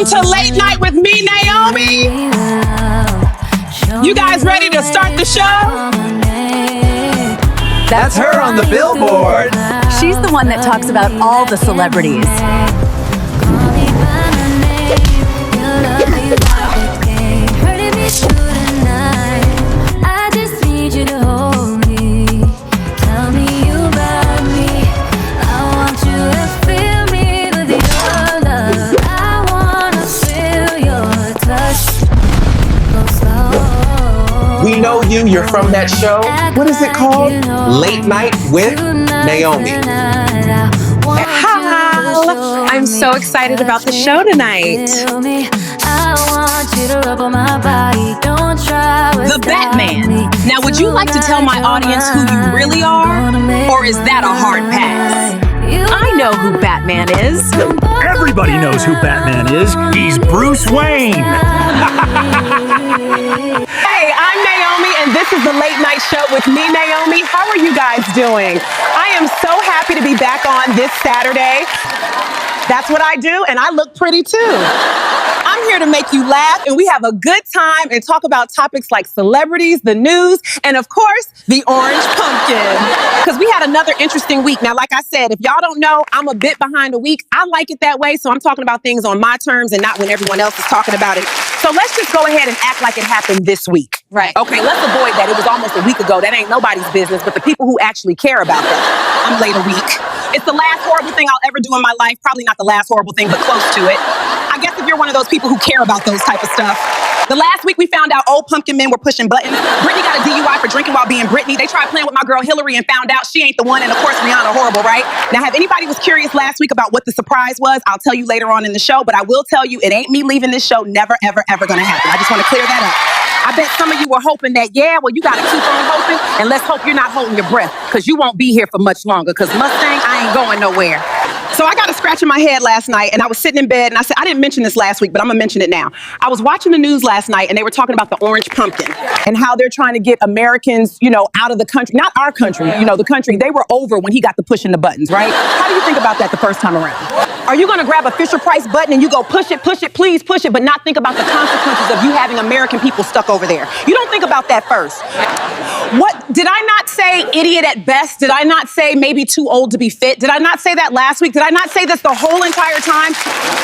Welcome to Late Night with me, Naomi. You guys ready to start the show? That's her on the billboard. She's the one that talks about all the celebrities. We know you. You're from that show. What is it called? Late Night with Naomi. Hi. I'm so excited about the show tonight. The Batman. Now, would you like to tell my audience who you really are? Or is that a hard pass? I know who Batman is. Everybody knows who Batman is. He's Bruce Wayne. Hey, I'm Naomi, and this is the Late Night Show with me, Naomi. How are you guys doing? I am so happy to be back on this Saturday. That's what I do, and I look pretty too. I'm here to make you laugh, and we have a good time and talk about topics like celebrities, the news, and of course, the orange pumpkin. Because we had another interesting week. Now, like I said, if y'all don't know, I'm a bit behind a week. I like it that way, so I'm talking about things on my terms and not when everyone else is talking about it. So let's just go ahead and act like it happened this week. Right. Okay, let's avoid that. It was almost a week ago. That ain't nobody's business, but the people who actually care about that. I'm late a week. It's the last horrible thing I'll ever do in my life. Probably not the last horrible thing, but close to it. I guess if you're one of those people who care about those type of stuff. The last week we found out old pumpkin men were pushing buttons. Britney got a DUI for drinking while being Britney. They tried playing with my girl Hillary and found out she ain't the one. And of course, Rihanna, horrible, right? Now, if anybody was curious last week about what the surprise was, I'll tell you later on in the show. But I will tell you, it ain't me leaving this show. Never, ever, ever gonna happen. I just want to clear that up. I bet some of you were hoping that, yeah, well, you got to keep on hoping. And let's hope you're not holding your breath, because you won't be here for much longer. Because Mustang, I ain't going nowhere. So I got a scratch in my head last night, and I was sitting in bed, and I said, I didn't mention this last week, but I'm going to mention it now. I was watching the news last night, and they were talking about the orange pumpkin and how they're trying to get Americans, out of the country. Not our country, the country. They were over when he got the pushing the buttons, right? How do you think about that the first time around? Are you going to grab a Fisher-Price button and you go push it, please push it, but not think about the consequences of you having American people stuck over there? You don't think about that first. What, did I not say idiot at best? Did I not say maybe too old to be fit? Did I not say that last week? Did I not say this the whole entire time?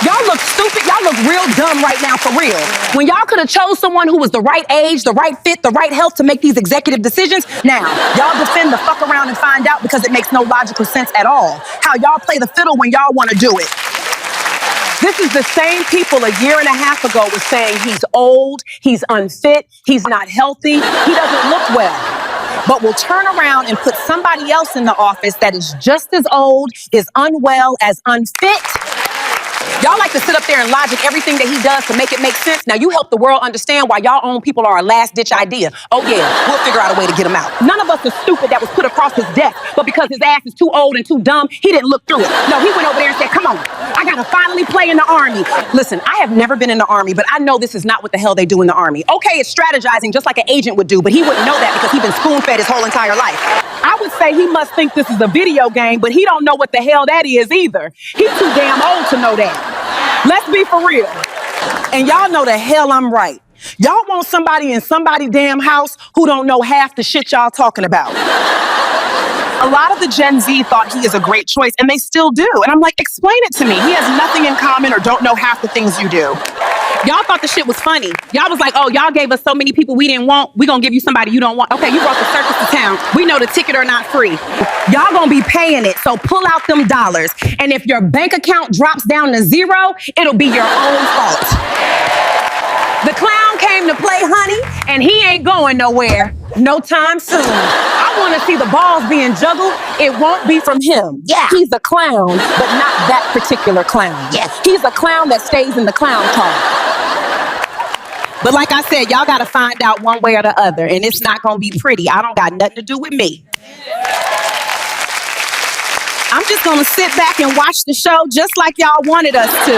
Y'all look stupid. Y'all look real dumb right now, for real. When y'all could have chose someone who was the right age, the right fit, the right health to make these executive decisions. Now, y'all defend the fuck around and find out because it makes no logical sense at all. How y'all play the fiddle when y'all want to do it. This is the same people a year and a half ago were saying he's old, he's unfit, he's not healthy, he doesn't look well. But will turn around and put somebody else in the office that is just as old, is unwell, as unfit. Y'all like to sit up there and logic everything that he does to make it make sense. Now, you help the world understand why y'all own people are a last-ditch idea. Oh, yeah, we'll figure out a way to get him out. None of us are stupid that was put across his desk, but because his ass is too old and too dumb, he didn't look through it. No, he went over there and said, come on, I gotta finally play in the Army. Listen, I have never been in the Army, but I know this is not what the hell they do in the Army. Okay, it's strategizing just like an agent would do, but he wouldn't know that because he's been spoon-fed his whole entire life. I would say he must think this is a video game, but he don't know what the hell that is either. He's too damn old to know that. Let's be for real. And y'all know the hell I'm right. Y'all want somebody in somebody's damn house who don't know half the shit y'all talking about. A lot of the Gen Z thought he is a great choice, and they still do. And I'm like, explain it to me. He has nothing in common or don't know half the things you do. Y'all thought the shit was funny. Y'all was like, oh, y'all gave us so many people we didn't want. We gonna give you somebody you don't want. Okay, you brought the circus to town. We know the ticket are not free. Y'all gonna be paying it, so pull out them dollars. And if your bank account drops down to zero, it'll be your own fault. The clown came to play, honey, and he ain't going nowhere no time soon. I want to see the balls being juggled. It won't be from him. Yeah. He's a clown, but not that particular clown. Yes. He's a clown that stays in the clown car. But like I said, y'all got to find out one way or the other, and it's not going to be pretty. I don't got nothing to do with me. I'm just going to sit back and watch the show just like y'all wanted us to.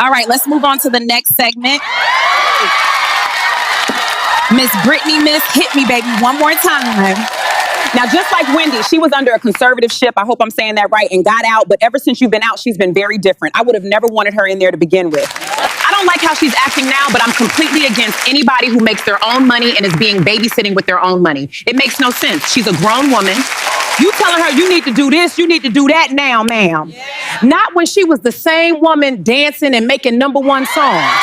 All right, let's move on to the next segment. Miss Britney, hit me, baby, one more time. Now, just like Wendy, she was under a conservatorship. I hope I'm saying that right, and got out. But ever since you've been out, she's been very different. I would have never wanted her in there to begin with. I don't like how she's acting now, but I'm completely against anybody who makes their own money and is being babysitting with their own money. It makes no sense. She's a grown woman. You telling her you need to do this, you need to do that now, ma'am. Yeah. Not when she was the same woman dancing and making #1 songs.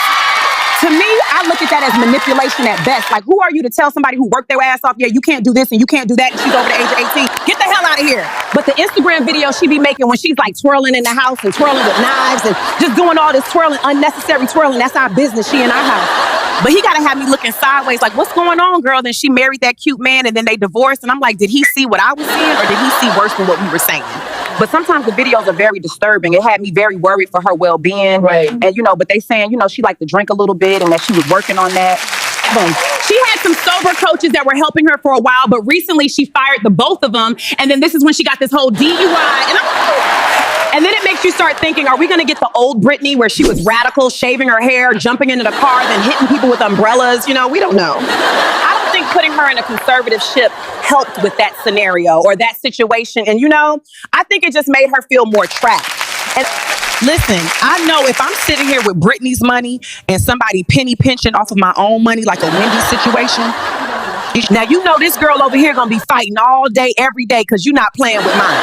To me, I look at that as manipulation at best. Like, who are you to tell somebody who worked their ass off, yeah, you can't do this and you can't do that, and she's over the age of 18? Get the hell out of here. But the Instagram video she be making when she's like twirling in the house and twirling with knives and just doing all this twirling, unnecessary twirling, that's our business, she in our house. But he gotta have me looking sideways like, what's going on, girl? Then she married that cute man and then they divorced. And I'm like, did he see what I was seeing or did he see worse than what we were saying? But sometimes the videos are very disturbing. It had me very worried for her well-being. Right. And, but they saying, she liked to drink a little bit and that she was working on that. She had some sober coaches that were helping her for a while, but recently she fired the both of them. And then this is when she got this whole DUI. And then it makes you start thinking, are we going to get the old Britney where she was radical, shaving her hair, jumping into the car, then hitting people with umbrellas? We don't know. I don't think putting her in a conservatorship helped with that scenario or that situation. And, I think it just made her feel more trapped. And listen, I know if I'm sitting here with Britney's money and somebody penny pinching off of my own money like a Wendy situation, now this girl over here gonna be fighting all day, every day, because you're not playing with mine.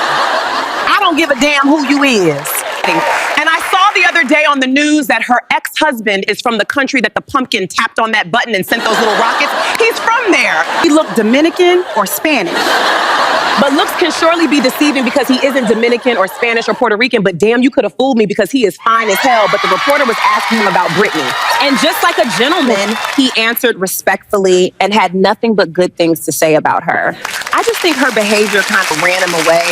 I don't give a damn who you is. And I saw the other day on the news that her ex-husband is from the country that the pumpkin tapped on that button and sent those little rockets. He's from there. He looked Dominican or Spanish. But looks can surely be deceiving because he isn't Dominican or Spanish or Puerto Rican, but damn, you could have fooled me because he is fine as hell. But the reporter was asking him about Britney. And just like a gentleman, he answered respectfully and had nothing but good things to say about her. I just think her behavior kind of ran him away,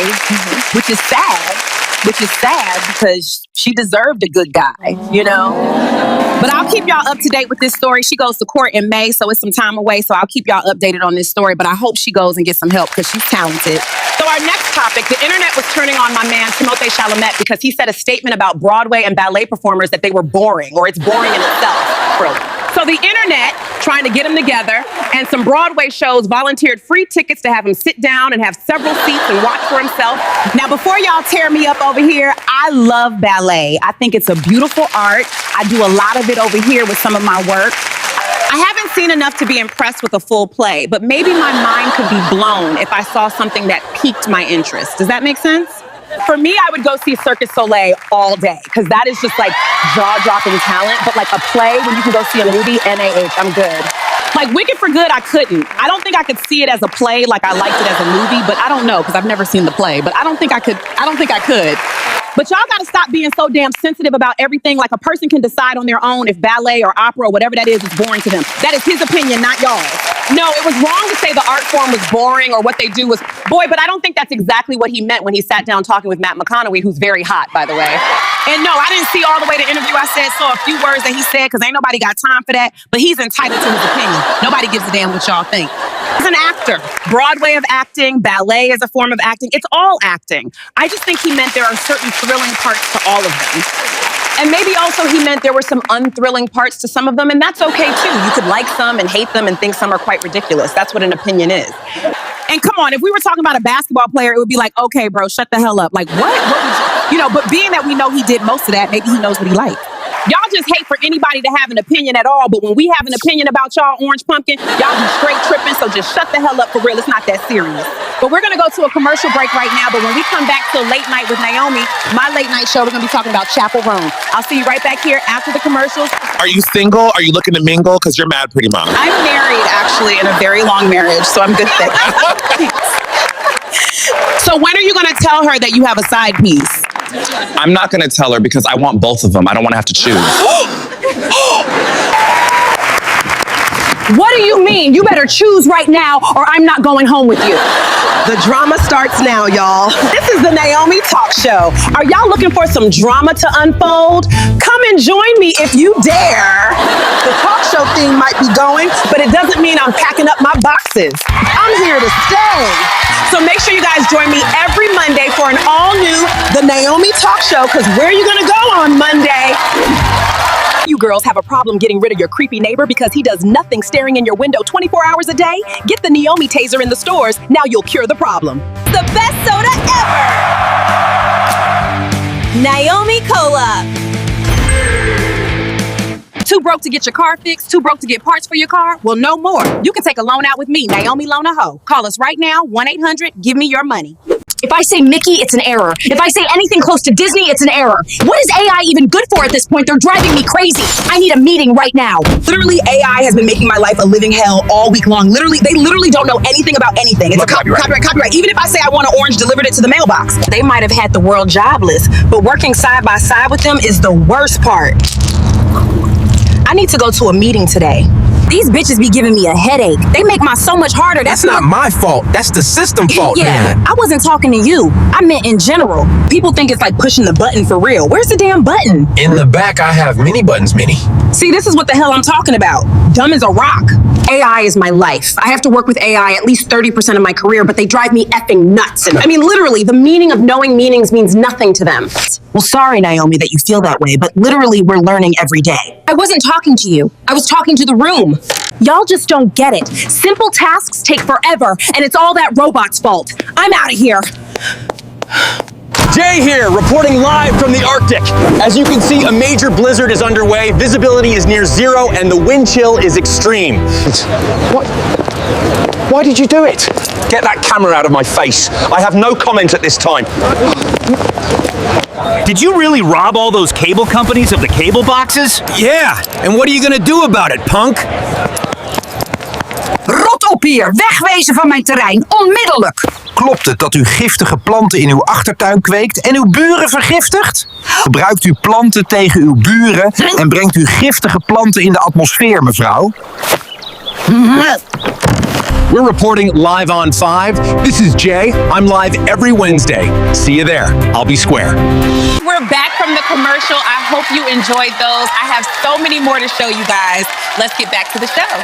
which is sad. Because she deserved a good guy, But I'll keep y'all up to date with this story. She goes to court in May, so it's some time away. So I'll keep y'all updated on this story. But I hope she goes and gets some help because she's talented. So our next topic, the internet was turning on my man, Timothée Chalamet, because he said a statement about Broadway and ballet performers that they were boring, or it's boring in itself. Really. So the internet, trying to get him together, and some Broadway shows volunteered free tickets to have him sit down and have several seats and watch for himself. Now, before y'all tear me up over here, I love ballet. I think it's a beautiful art. I do a lot of it over here with some of my work. I haven't seen enough to be impressed with a full play, but maybe my mind could be blown if I saw something that piqued my interest. Does that make sense? For me, I would go see Circus Soleil all day because that is just like jaw-dropping talent. But like a play, when you can go see a movie, NaH, I'm good. Like Wicked for Good, I couldn't. I don't think I could see it as a play like I liked it as a movie, but I don't know because I've never seen the play. But I don't think I could. But y'all got to stop being so damn sensitive about everything. Like a person can decide on their own if ballet or opera or whatever that is boring to them. That is his opinion, not y'all. No, it was wrong to say the art form was boring or what they do was, but I don't think that's exactly what he meant when he sat down talking with Matt McConaughey, who's very hot, by the way. And no, I didn't see all the way the interview. I saw a few words that he said because ain't nobody got time for that, but he's entitled to his opinion. Nobody gives a damn what y'all think. He's an actor. Broadway of acting, ballet is a form of acting. It's all acting. I just think he meant there are certain thrilling parts to all of them. And maybe also he meant there were some unthrilling parts to some of them, and that's okay too. You could like some and hate them and think some are quite ridiculous. That's what an opinion is. And come on, if we were talking about a basketball player, it would be like, okay, bro, shut the hell up. Like, what would you, but being that we know he did most of that, maybe he knows what he liked. Y'all just hate for anybody to have an opinion at all, but when we have an opinion about y'all Orange Pumpkin, y'all be straight tripping, so just shut the hell up for real. It's not that serious. But we're gonna go to a commercial break right now, but when we come back to Late Night with Neomi, my late night show, we're gonna be talking about Chapel Roan. I'll see you right back here after the commercials. Are you single? Are you looking to mingle? Because you're mad, pretty mom. I'm married, actually, in a very long marriage, so I'm good at that. So when are you gonna tell her that you have a side piece? I'm not going to tell her because I want both of them. I don't want to have to choose. What do you mean? You better choose right now or I'm not going home with you. The drama starts now, y'all. This is the Neomi Talk Show. Are y'all looking for some drama to unfold? Come and join me if you dare. The talk show theme might be going, but it doesn't mean I'm packing up my boxes. I'm here to stay. So make sure you guys join me every Monday for an all-new The Neomi Talk Show, because where are you going to go on Monday? You girls have a problem getting rid of your creepy neighbor because he does nothing staring in your window 24 hours a day? Get the Neomi taser in the stores. Now you'll cure the problem. The best soda ever! Naomi Cola. Too broke to get your car fixed? Too broke to get parts for your car? Well, no more. You can take a loan out with me, Naomi Loan a Ho. Call us right now, 1-800-GIVE-ME-YOUR-MONEY. If I say Mickey, it's an error. If I say anything close to Disney, it's an error. What is AI even good for at this point? They're driving me crazy. I need a meeting right now. Literally, AI has been making my life a living hell all week long. They literally don't know anything about anything. It's a copyright. Even if I say I want an orange delivered it to the mailbox. They might have had the world jobless, but working side by side with them is the worst part. I need to go to a meeting today. These bitches be giving me a headache. They make mine so much harder. That's not my fault. That's the system fault, Yeah, man. I wasn't talking to you. I meant in general. People think it's like pushing the button for real. Where's the damn button? In the back, I have many buttons, Minnie. See, this is what the hell I'm talking about. Dumb as a rock. AI is my life. I have to work with AI at least 30% of my career, but they drive me effing nuts. And I mean, literally, the meaning of knowing meanings means nothing to them. Well, sorry, Naomi, that you feel that way, but literally, we're learning every day. I wasn't talking to you. I was talking to the room. Y'all just don't get it. Simple tasks take forever, and it's all that robot's fault. I'm out of here. Jay here, reporting live from the Arctic. As you can see, a major blizzard is underway, visibility is near zero, and the wind chill is extreme. What? Why did you do it? Get that camera out of my face. I have no comment at this time. Did you really rob all those cable companies of the cable boxes? Yeah, and what are you gonna do about it, punk? Rot op hier! Wegwezen van mijn terrein, onmiddellijk! Klopt het dat u giftige planten in uw achtertuin kweekt en uw buren vergiftigt? Gebruikt u planten tegen uw buren en brengt u giftige planten in de atmosfeer, mevrouw? We're reporting live on 5. This is Jay. I'm live every Wednesday. See you there. I'll be square. We're back from the commercial. I hope you enjoyed those. I have so many more to show you guys. Let's get back to the show.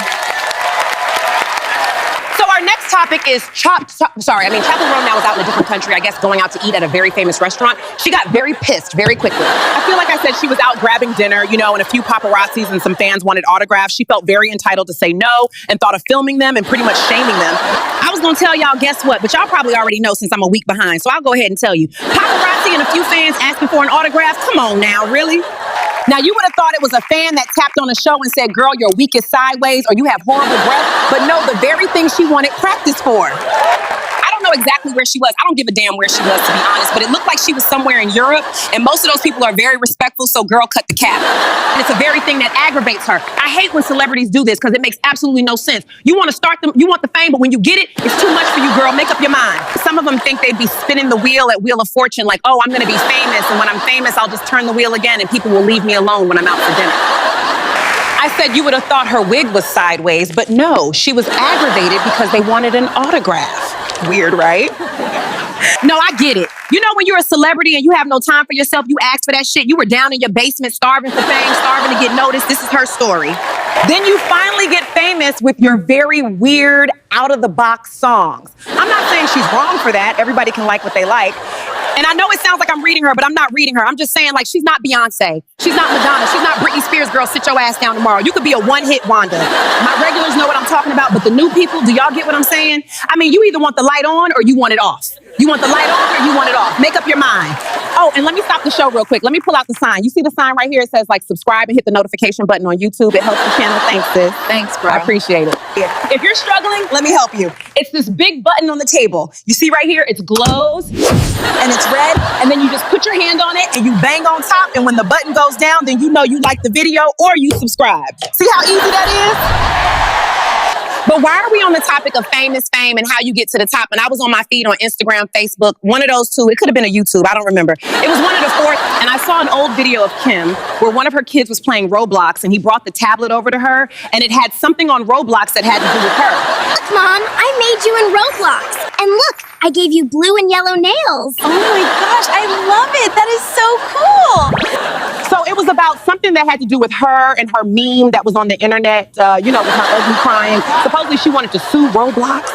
So our next topic is Chappell Roan now is out in a different country, I guess going out to eat at a very famous restaurant. She got very pissed very quickly. I feel like I said she was out grabbing dinner, you know, and a few paparazzis and some fans wanted autographs. She felt very entitled to say no and thought of filming them and pretty much shaming them. I was gonna tell y'all, guess what? But y'all probably already know since I'm a week behind, so I'll go ahead and tell you. Paparazzi and a few fans asking for an autograph? Come on now, really? Now, you would have thought it was a fan that tapped on a show and said, girl, your week is sideways or you have horrible breath. But no, the very thing she wanted practice for. I don't know exactly where she was. I don't give a damn where she was, to be honest. But it looked like she was somewhere in Europe. And most of those people are very respectful. So girl, cut the cap. And it's a very thing that aggravates her. I hate when celebrities do this because it makes absolutely no sense. You want to start them, you want the fame, but when you get it, it's too much for you, girl. Make up your mind. Some of them think they'd be spinning the wheel at Wheel of Fortune like, oh, I'm going to be famous. And when I'm famous, I'll just turn the wheel again and people will leave me alone when I'm out for dinner. I said you would have thought her wig was sideways, but no, she was aggravated because they wanted an autograph. Weird, right? No, I get it. You know when you're a celebrity and you have no time for yourself, you ask for that shit. You were down in your basement starving for fame, starving to get noticed. This is her story. Then you finally get famous with your very weird, out-of-the-box songs. I'm not saying she's wrong for that. Everybody can like what they like. And I know it sounds like I'm reading her, but I'm not reading her. I'm just saying, like, she's not Beyonce. She's not Madonna. She's not Britney Spears. Girl, sit your ass down tomorrow. You could be a one-hit wonder. My regulars know what I'm talking about, but the new people, do y'all get what I'm saying? I mean, you either want the light on or you want it off. You want the light on or you want it off. Make up your mind. Oh, and let me stop the show real quick. Let me pull out the sign. You see the sign right here? It says, like, subscribe and hit the notification button on YouTube. It helps the channel. Thanks, sis. Thanks, bro. I appreciate it. If you're struggling, let me help you. It's this big button on the table. You see right here? It's glows and it's red. And then you just put your hand on it and you bang on top. And when the button goes down, then you know you like the video or you subscribe. See how easy that is? But why are we on the topic of famous fame and how you get to the top? And I was on my feed on Instagram, Facebook, one of those two. It could have been a YouTube. I don't remember. It was one of the four. And I saw an old video of Kim where one of her kids was playing Roblox and he brought the tablet over to her and it had something on Roblox that had to do with her. Look, Mom, I made you in Roblox. And look, I gave you blue and yellow nails. Oh my gosh, I love it. That is so cool. So it was about something that had to do with her and her meme that was on the internet, you know, with her ugly crying. Supposedly she wanted to sue Roblox.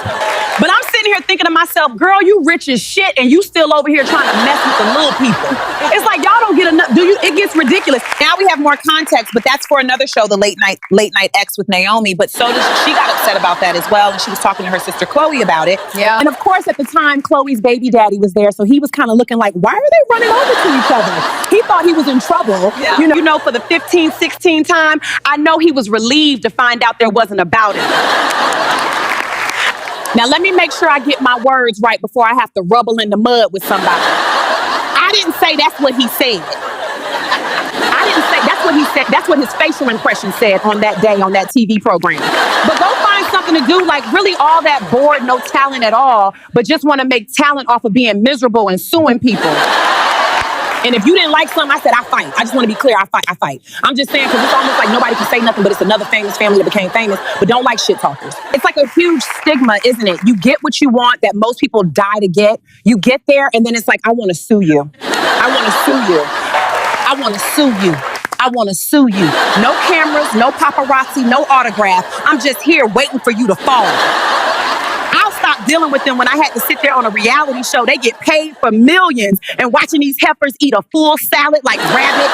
But I'm sitting here thinking to myself, girl, you rich as shit and you still over here trying to mess with the little people. It's like y'all don't get enough. It gets ridiculous. Now we have more context, but that's for another show, the Late Night X with Naomi. But she got upset about that as well, and she was talking to her sister Chloe about it. Yeah. And of course, at the time, Chloe's baby daddy was there, so he was kind of looking like, why are they running over to each other? He thought he was in trouble. Yeah. You know, for the 15th, 16th time, I know he was relieved to find out there wasn't about it. Now, let me make sure I get my words right before I have to rubble in the mud with somebody. I didn't say that's what he said. I didn't say that's what he said. That's what his facial impression said on that day on that TV program. But go find something to do, like really all that bored, no talent at all, but just want to make talent off of being miserable and suing people. And if you didn't like something, I said, I fight. I just want to be clear, I fight. I'm just saying, because it's almost like nobody can say nothing, but it's another famous family that became famous, but don't like shit talkers. It's like a huge stigma, isn't it? You get what you want that most people die to get. You get there, and then it's like, I want to sue you. I want to sue you. I want to sue you. I want to sue you. No cameras, no paparazzi, no autograph. I'm just here waiting for you to fall. I'll stop dealing with them when I had to sit there on a reality show. They get paid for millions, and watching these heifers eat a full salad like rabbit,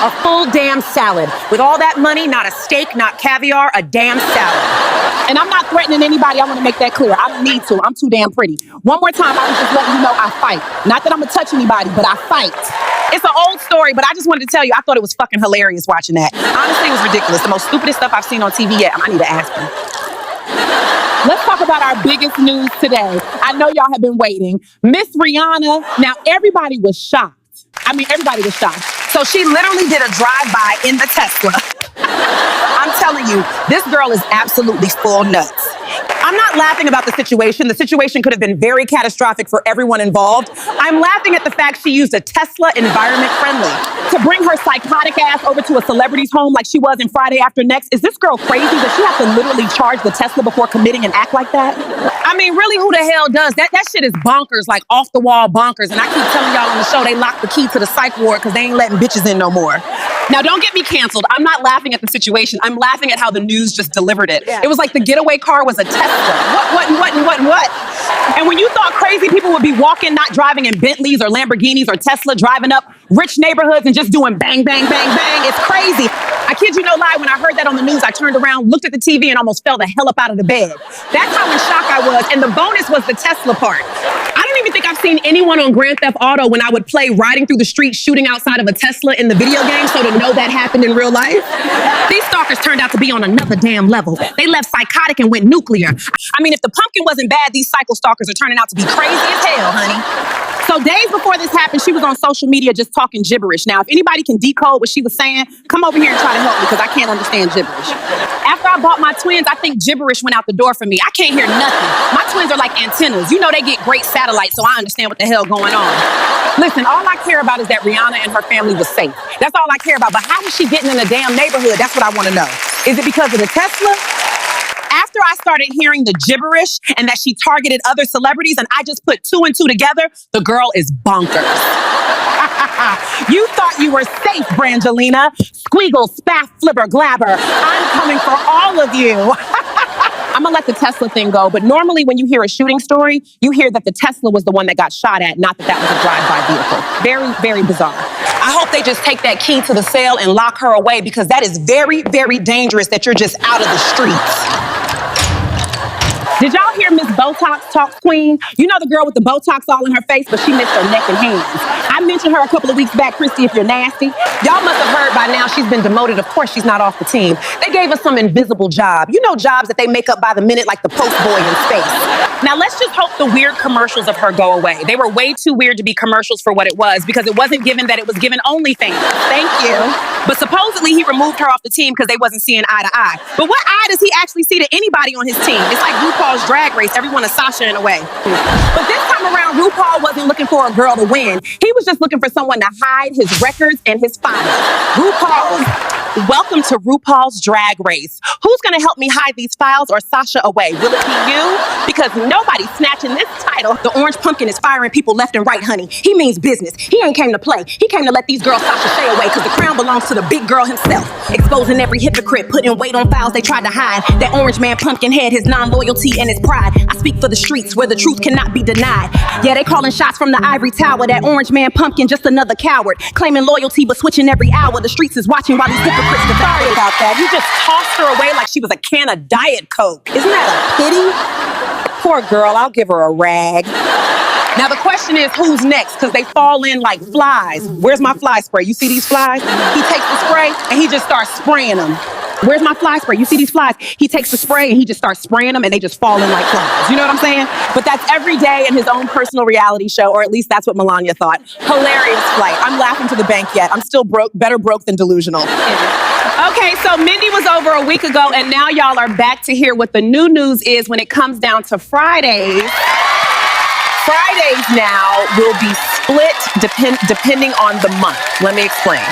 a full damn salad. With all that money, not a steak, not caviar, a damn salad. And I'm not threatening anybody. I want to make that clear. I don't need to. I'm too damn pretty. One more time, I was just letting you know I fight. Not that I'm going to touch anybody, but I fight. It's an old story, but I just wanted to tell you, I thought it was fucking hilarious watching that. Honestly, it was ridiculous. The most stupidest stuff I've seen on TV yet. I need to ask him. Let's talk about our biggest news today. I know y'all have been waiting. Miss Rihanna. Now, everybody was shocked. I mean, everybody was shocked. So she literally did a drive-by in the Tesla. I'm telling you, this girl is absolutely full nuts. I'm not laughing about the situation. The situation could have been very catastrophic for everyone involved. I'm laughing at the fact she used a Tesla environment friendly to bring her psychotic ass over to a celebrity's home like she was in Friday After Next. Is this girl crazy? Does she have to literally charge the Tesla before committing an act like that? I mean, really, who the hell does that? That shit is bonkers, like off the wall bonkers. And I keep telling y'all on the show, they locked the key to the psych ward because they ain't letting bitches in no more. Now, don't get me canceled. I'm not laughing at the situation. I'm laughing at how the news just delivered it. Yeah. It was like the getaway car was a Tesla. What? And when you thought crazy people would be walking, not driving in Bentleys or Lamborghinis or Tesla, driving up rich neighborhoods and just doing bang, bang, bang, bang, it's crazy. I kid you no lie, when I heard that on the news, I turned around, looked at the TV, and almost fell the hell up out of the bed. That's how in shock I was. And the bonus was the Tesla part. I don't even think I've seen anyone on Grand Theft Auto when I would play riding through the street shooting outside of a Tesla in the video game, so to know that happened in real life. These stalkers turned out to be on another damn level. They left psychotic and went nuclear. I mean, if the pumpkin wasn't bad, these psycho stalkers are turning out to be crazy as hell, honey. So days before this happened, she was on social media just talking gibberish. Now, if anybody can decode what she was saying, come over here and try to help me, because I can't understand gibberish. After I bought my twins, I think gibberish went out the door for me. I can't hear nothing. My twins are like antennas. You know they get great satellite, so I understand what the hell going on. Listen, all I care about is that Rihanna and her family was safe. That's all I care about. But how was she getting in the damn neighborhood? That's what I want to know. Is it because of the Tesla? After I started hearing the gibberish and that she targeted other celebrities and I just put two and two together, the girl is bonkers. You thought you were safe, Brangelina. Squeagle, spaff, flipper, glabber. I'm coming for all of you. I'm gonna let the Tesla thing go, but normally when you hear a shooting story, you hear that the Tesla was the one that got shot at, not that that was a drive-by vehicle. Very, very bizarre. I hope they just take that key to the cell and lock her away, because that is very, very dangerous that you're just out of the streets. Did y'all hear Miss Botox Talks Queen? You know the girl with the Botox all in her face, but she missed her neck and hands. I mentioned her a couple of weeks back, Christy, if you're nasty. Y'all must have heard by now she's been demoted. Of course, she's not off the team. They gave us some invisible job. You know, jobs that they make up by the minute, like the post boy in space. Now, let's just hope the weird commercials of her go away. They were way too weird to be commercials for what it was, because it wasn't given that it was given OnlyFans. Thank you. But supposedly he removed her off the team because they wasn't seeing eye to eye. But what eye does he actually see to anybody on his team? It's like RuPaul's Drag Race. Everyone is Sasha in a way. But this time around, RuPaul wasn't looking for a girl to win. He was just looking for someone to hide his records and his files. Welcome to RuPaul's Drag Race. Who's going to help me hide these files or Sasha away? Will it be you? Because nobody's snatching this title. The orange pumpkin is firing people left and right, honey. He means business. He ain't came to play. He came to let these girls sashay away because the crown belongs to the big girl himself. Exposing every hypocrite, putting weight on files they tried to hide. That orange man pumpkin head, his non-loyalty and his pride. I speak for the streets where the truth cannot be denied. Yeah, they calling shots from the ivory tower. That orange man pumpkin, just another coward. Claiming loyalty but switching every hour. The streets is watching while these hypocrites devour. Sorry about that. You just tossed her away like she was a can of Diet Coke. Isn't that a pity? Poor girl, I'll give her a rag. Now the question is, who's next? Because they fall in like flies. Where's my fly spray? You see these flies? He takes the spray and he just starts spraying them. Where's my fly spray? You see these flies? He takes the spray and he just starts spraying them and they just fall in like flies. You know what I'm saying? But that's every day in his own personal reality show, or at least that's what Melania thought. Hilarious flight. I'm laughing to the bank yet. I'm still broke, better broke than delusional. Okay, so Mindy was over a week ago and now y'all are back to hear what the new news is when it comes down to Fridays. Fridays now will be split depending on the month. Let me explain.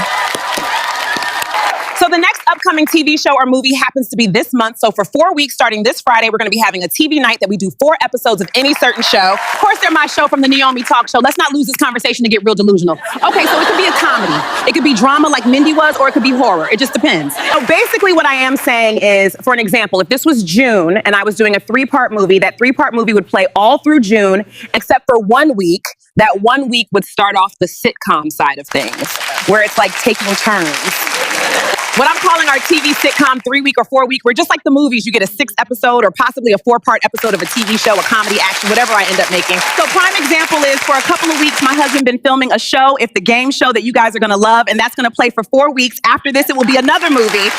So the next upcoming TV show or movie happens to be this month. So for 4 weeks, starting this Friday, we're going to be having a TV night that we do 4 episodes of any certain show. Of course, they're my show from the Neomi Talkshow. Let's not lose this conversation to get real delusional. Okay, so it could be a comedy. It could be drama like Mindy was, or it could be horror. It just depends. So basically what I am saying is, for an example, if this was June and I was doing a 3-part movie, that 3-part movie would play all through June, except for 1 week. That 1 week would start off the sitcom side of things, where it's like taking turns. What I'm calling our TV sitcom 3-week or 4-week, we're just like the movies. You get a 6-episode or possibly a 4-part episode of a TV show, a comedy, action, whatever I end up making. So prime example is for a couple of weeks, my husband been filming a show, If the Game Show, that you guys are going to love. And that's going to play for 4 weeks. After this, it will be another movie.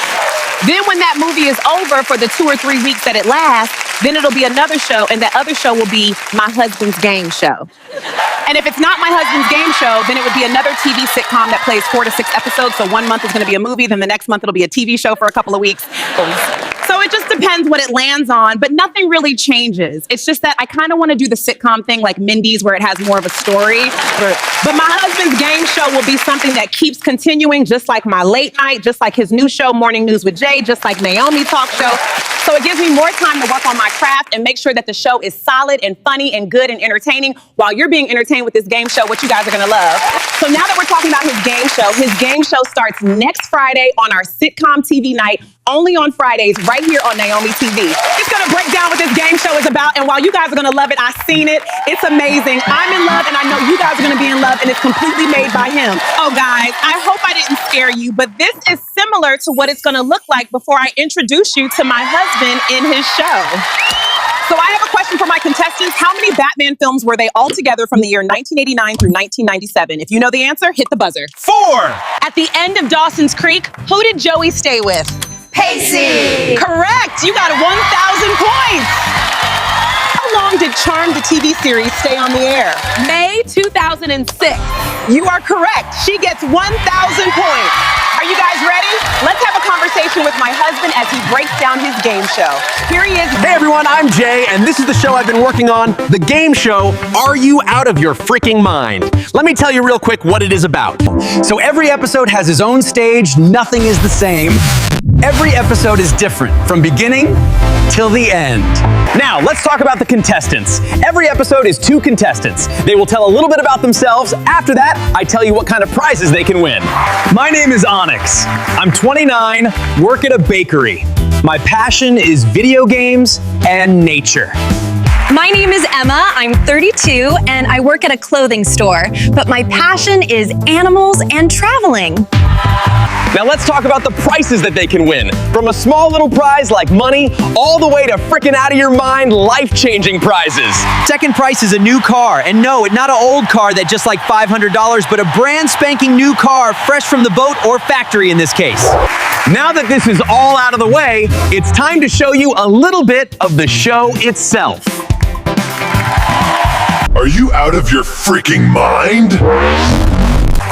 Then when that movie is over for the 2 or 3 weeks that it lasts, then it'll be another show. And that other show will be my husband's game show. And if it's not my husband's game show, then it would be another TV sitcom that plays 4 to 6 episodes. So 1 month is going to be a movie. Then the next month it'll be a TV show for a couple of weeks. So it just depends what it lands on, but nothing really changes. It's just that I kind of want to do the sitcom thing like Mindy's, where it has more of a story. But my husband's game show will be something that keeps continuing, just like my late night, just like his new show, Morning News with Jay, just like Neomi Talkshow. So it gives me more time to work on my craft and make sure that the show is solid and funny and good and entertaining while you're being entertained with this game show, which you guys are going to love. So now that we're talking about his game show starts next Friday on our sitcom TV night, only on Fridays, right here on NeomiTV. It's going to break down what this game show is about, and while you guys are going to love it, I've seen it. It's amazing. I'm in love, and I know you guys are going to be in love, and it's completely made by him. Oh, guys, I hope I didn't scare you, but this is similar to what it's going to look like before I introduce you to my husband in his show. So I have a question for my contestants. How many Batman films were they all together from the year 1989 through 1997? If you know the answer, hit the buzzer. 4! At the end of Dawson's Creek, who did Joey stay with? Pacey! Correct! You got 1,000 points! How long did Charmed, the TV series, stay on the air? May 2006. You are correct. She gets 1,000 points. Are you guys ready? Let's have a conversation with my husband as he breaks down his game show. Here he is. Hey everyone, I'm Jay, and this is the show I've been working on, the game show, Are You Out of Your Freaking Mind? Let me tell you real quick what it is about. So every episode has its own stage, nothing is the same. Every episode is different, from beginning till the end. Now, let's talk about the contestants. Every episode is 2 contestants. They will tell a little bit about themselves. After that, I tell you what kind of prizes they can win. My name is Onyx. I'm 29, work at a bakery. My passion is video games and nature. My name is Emma. I'm 32 and I work at a clothing store, but my passion is animals and traveling. Now let's talk about the prizes that they can win. From a small little prize like money, all the way to freaking out of your mind, life-changing prizes. Second prize is a new car. And no, not an old car that just like $500, but a brand spanking new car, fresh from the boat or factory in this case. Now that this is all out of the way, it's time to show you a little bit of the show itself. Are you out of your freaking mind?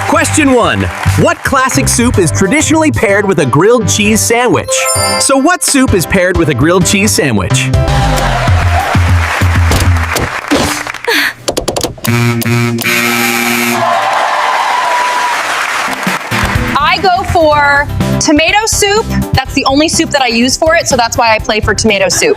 Question 1. What classic soup is traditionally paired with a grilled cheese sandwich? So what soup is paired with a grilled cheese sandwich? I go for tomato soup. That's the only soup that I use for it, so that's why I play for tomato soup.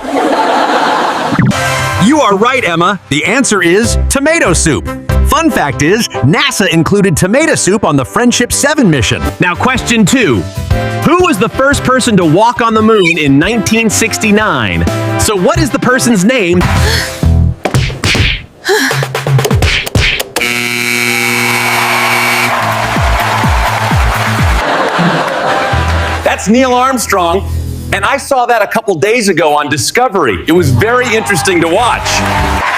You are right, Emma. The answer is tomato soup. Fun fact is, NASA included tomato soup on the Friendship 7 mission. Now, question 2. Who was the first person to walk on the moon in 1969? So what is the person's name? That's Neil Armstrong, and I saw that a couple days ago on Discovery. It was very interesting to watch.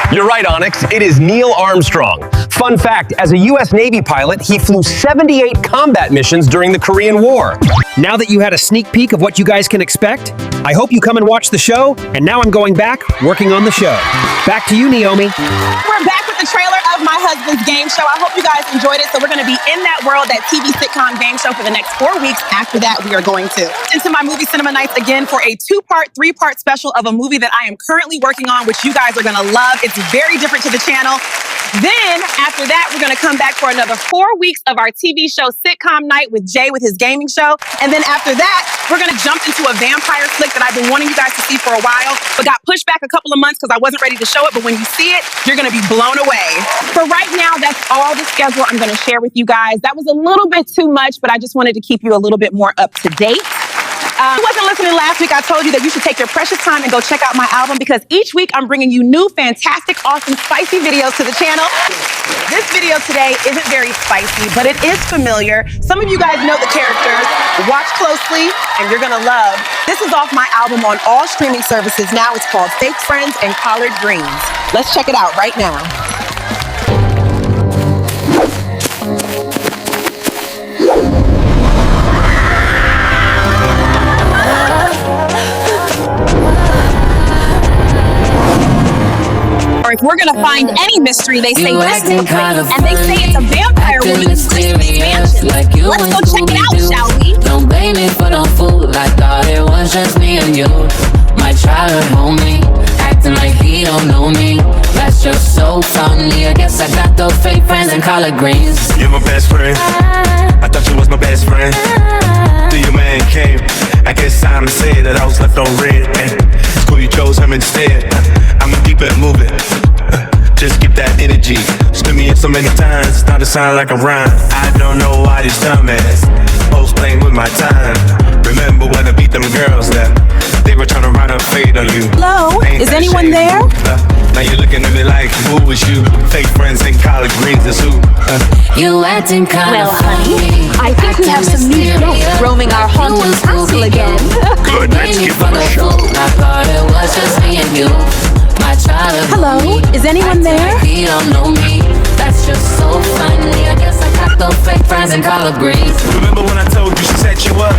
You're right, Onyx. It is Neil Armstrong. Fun fact, as a U.S. Navy pilot, he flew 78 combat missions during the Korean War. Now that you had a sneak peek of what you guys can expect, I hope you come and watch the show, and now I'm going back, working on the show. Back to you, Neomi. We're back with the trailer of my husband's game show. I hope you guys enjoyed it. So we're going to be in that world, that TV sitcom game show for the next 4 weeks. After that, we are going to into my movie cinema nights again for a 2-part, 3-part special of a movie that I am currently working on, which you guys are going to love. It's very different to the channel. Then after that, we're going to come back for another 4 weeks of our TV show sitcom night with Jay with his gaming show. And then after that, we're going to jump into a vampire flick that I've been wanting you guys to see for a while, but got pushed back a couple of months because I wasn't ready to show it. But when you see it, you're going to be blown away. For right now, that's all the schedule I'm going to share with you guys. That was a little bit too much, but I just wanted to keep you a little bit more up to date. If you wasn't listening last week, I told you that you should take your precious time and go check out my album, because each week I'm bringing you new, fantastic, awesome, spicy videos to the channel. This video today isn't very spicy, but it is familiar. Some of you guys know the characters. Watch closely, and you're gonna love. This is off my album on all streaming services now. It's called Fake Friends and Collard Greens. Let's check it out right now. If we're gonna find any mystery, they say this is and they say it's a vampire woman in Britney mansion. Let's go check it out, shall we? Don't blame me for no fool. I thought it was just me and you. My childhood homie, acting like he don't know me. That's just so funny. I guess I got those fake friends and collard greens. You're my best friend. I thought you was my best friend. Till your man came. I guess time to say that I was left on red. It's cool you chose him instead. I'ma keep it moving. Just keep that energy. Spin me in so many times, it's starting to sound like a rhyme. I don't know why these dumbass hoes playing with my time. Remember when I beat them girls that they were trying to run a fade on you. Hello, is anyone there? Now you're looking at me like, who was you? Fake friends and collard greens is who? You acting kind of honey, I think we have some new ghosts roaming our haunted castle again. Good, let's give them a show. I thought it was just me and you. My childhood Hello, is anyone there? Like he don't know me. That's just so funny. I guess I got those fake friends and collard greens. Remember when I told you she set you up?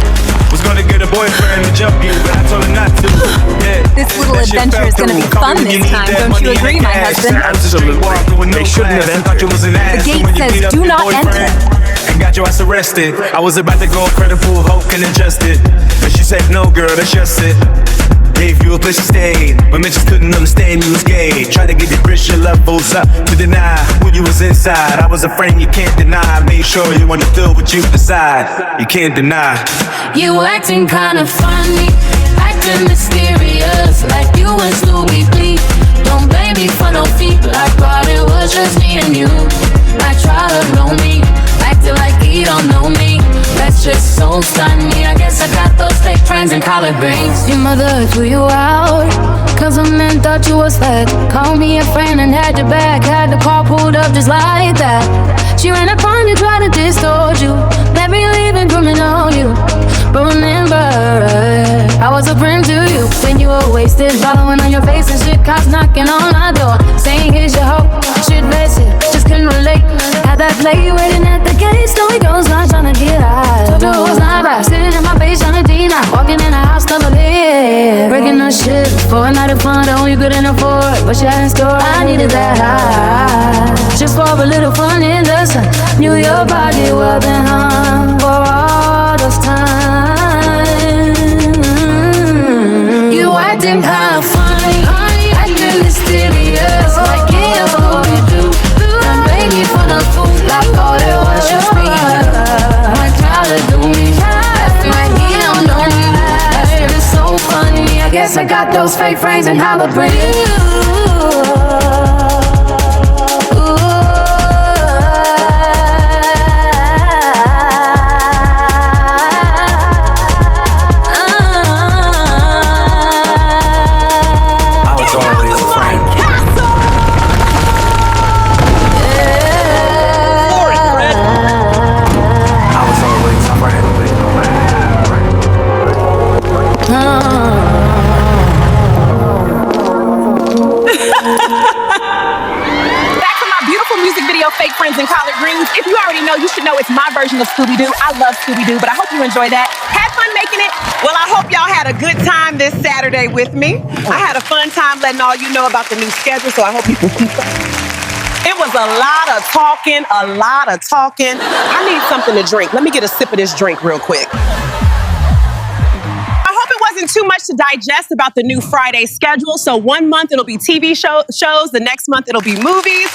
Was gonna get a boyfriend to jump you, but I told her not to. Yeah. This little adventure is gonna be fun this time, don't you agree, my husband? Absolutely. They shouldn't have entered. The gate says do not enter. And got your ass arrested. I was about to go credible, hope and adjusted. But she said, no girl, that's just it. Gave you a place to stay, but men just couldn't understand you was gay. Tried to get the pressure levels up to deny who you was inside. I was a friend you can't deny. Made sure you understood what you decide. You can't deny. You acting kind of funny, acting mysterious, like you and Louis B. Don't blame me for no feet, I thought it was just me and you. I try to know me, acting like he don't know me. That's just so stunning. I guess I got those fake friends and collard greens. Your mother threw you out, cause a man thought you was fat. Called me a friend and had your back. Had the car pulled up just like that. She ran up on you, tried to distort you. Let me leave and criminal you. But remember, I was a friend to you when you were wasted, following on your face and shit. Cops knocking on my door, saying here's your hope. Shit, face it, just couldn't relate. Had that play waiting at the gate, story goes not trying to get out. No, it was not right. Sitting in my face trying to deny. Walking in the house, double lit. Breaking no shit for a night of fun that only you couldn't afford. But you had in store, I needed that high. Just for a little fun in the sun. Knew your body well been hung for all those times. You acting kind of funny, acting mysterious, like you always do. Don't blame me for the fool, I thought it was just me. My childhood do me, acting like he don't know me. That's just so funny. I guess I got those fake friends and how to bring you. your fake friends in collard greens. If you already know, you should know it's my version of Scooby-Doo. I love Scooby-Doo, but I hope you enjoy that. Had fun making it. Well, I hope y'all had a good time this Saturday with me. I had a fun time letting all you know about the new schedule, so I hope you can keep up. It was a lot of talking, I need something to drink. Let me get a sip of this drink real quick. I hope it wasn't too much to digest about the new Friday schedule. So 1 month it'll be TV shows, the next month it'll be movies.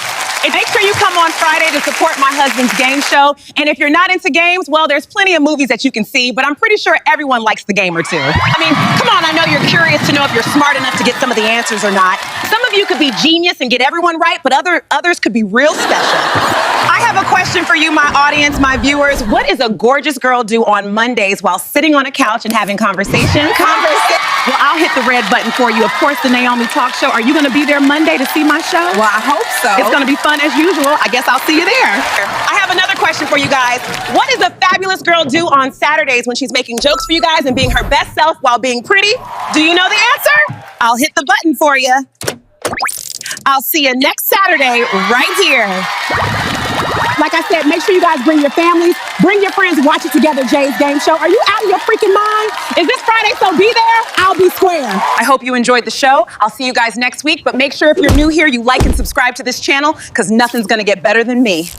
And make sure you come on Friday to support my husband's game show. And if you're not into games, well, there's plenty of movies that you can see, but I'm pretty sure everyone likes the game or two. I mean, come on, I know you're curious to know if you're smart enough to get some of the answers or not. Some of you could be genius and get everyone right, but others could be real special. I have a question for you, my audience, my viewers. What does a gorgeous girl do on Mondays while sitting on a couch and having conversation? Well, I'll hit the red button for you. Of course, the Naomi Talk Show. Are you going to be there Monday to see my show? Well, I hope so. It's going to be fun as usual. I guess I'll see you there. I have another question for you guys. What does a fabulous girl do on Saturdays when she's making jokes for you guys and being her best self while being pretty? Do you know the answer? I'll hit the button for you. I'll see you next Saturday right here. Like I said, make sure you guys bring your families, bring your friends, watch it together, Jay's Game Show. Are you out of your freaking mind? Is this Friday, so be there? I'll be square. I hope you enjoyed the show. I'll see you guys next week, but make sure if you're new here, you like and subscribe to this channel, because nothing's gonna get better than me.